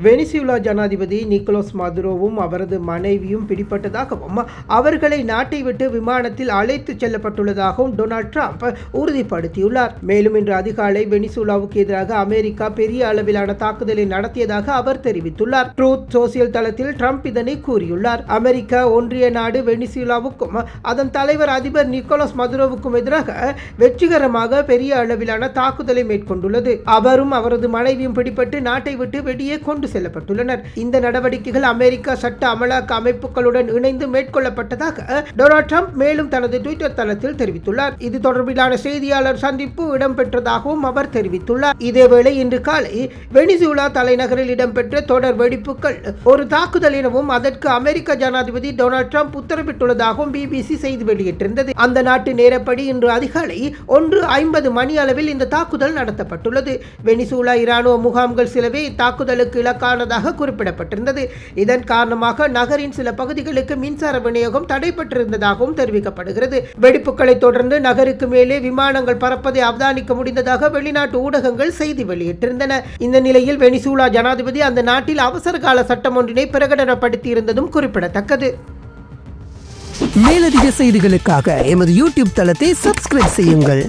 Venezuela ஜனாதிபதி Nicolas மதுரோவும் அவரது மனைவியும் பிடிபட்டதாகவும் அவர்களை நாட்டை விட்டு விமானத்தில் அழைத்துச் செல்லப்பட்டுள்ளதாகவும் டொனால்ட் ட்ரம்ப் உறுதிப்படுத்தியுள்ளார். மேலும் இன்று அதிகாலை வெனிசுலாவுக்கு எதிராக அமெரிக்கா பெரிய அளவிலான தாக்குதலை நடத்தியதாக அவர் தெரிவித்துள்ளார். ட்ரூத் சோசியல் தளத்தில் ட்ரம்ப் இதனை கூறியுள்ளார். அமெரிக்க ஒன்றிய நாடு வெனிசுலாவுக்கும் அதன் தலைவர் அதிபர் நிக்கோலஸ் மதுரோவுக்கும் எதிராக வெற்றிகரமாக பெரிய அளவிலான தாக்குதலை மேற்கொண்டுள்ளது. அவரும் அவரது மனைவியும் பிடிபட்டு நாட்டை விட்டு வெளியே கொண்டு செல்லப்பட்டுள்ளனர். இந்த நடவடிக்கைகள் அமெரிக்கா சட்ட அமலாக்க அமைப்புகளுடன் இணைந்து மேற்கொள்ளப்பட்டதாக டொனால்ட் ட்ரம்ப் மேலும் தனது ட்விட்டர் தளத்தில் தெரிவித்துள்ளார். இது தொடர்பிலான செய்தியாளர் சந்திப்பு இடம்பெற்றதாகவும் அவர் தெரிவித்துள்ளார். இதேவேளை இன்று காலை வெனிசுலா தலைநகரில் இடம்பெற்ற தொடர் வெடிப்புகள் ஒரு தாக்குதல் எனவும் அதற்கு அமெரிக்க ஜனாதிபதி டொனால்ட் ட்ரம்ப் உத்தரவிட்டுள்ளதாகவும் பிபிசி செய்தி வெளியிட்டிருந்தது. அந்த நாட்டு நேரப்படி இன்று அதிகாலை 1:50 மணி அளவில் இந்த தாக்குதல் நடத்தப்பட்டுள்ளது. வெனிசுலா இராணுவ முகாம்கள் சிலவே இத்தாக்குதலுக்கு இலக்கானதாக குறிப்பிடப்பட்டிருந்தது. இதன் காரணமாக நகரின் சில பகுதிகளுக்கு மின்சார விநியோகம் தடைபட்டிருந்ததாகவும் தெரிவிக்கப்படுகிறது. வெடிப்புகளை தொடர்ந்து நகருக்கு மேலே விமானங்கள் பறப்பதை அவதானிக்க முடிந்ததாக வெளிநாட்டு ஊடகங்கள் செய்தி வெளியிட்டிருந்தன. இந்த நிலையில் வெனிசுலா ஜனாதிபதி அந்த நாட்டில் அவசர கால சட்டம் ஒன்றினை பிரகடனப்படுத்தியிருந்ததும் குறிப்பிடத்தக்கது. மேலதிக செய்திகளுக்காக எமது யூடியூப் தளத்தை சப்ஸ்கிரைப் செய்யுங்கள்.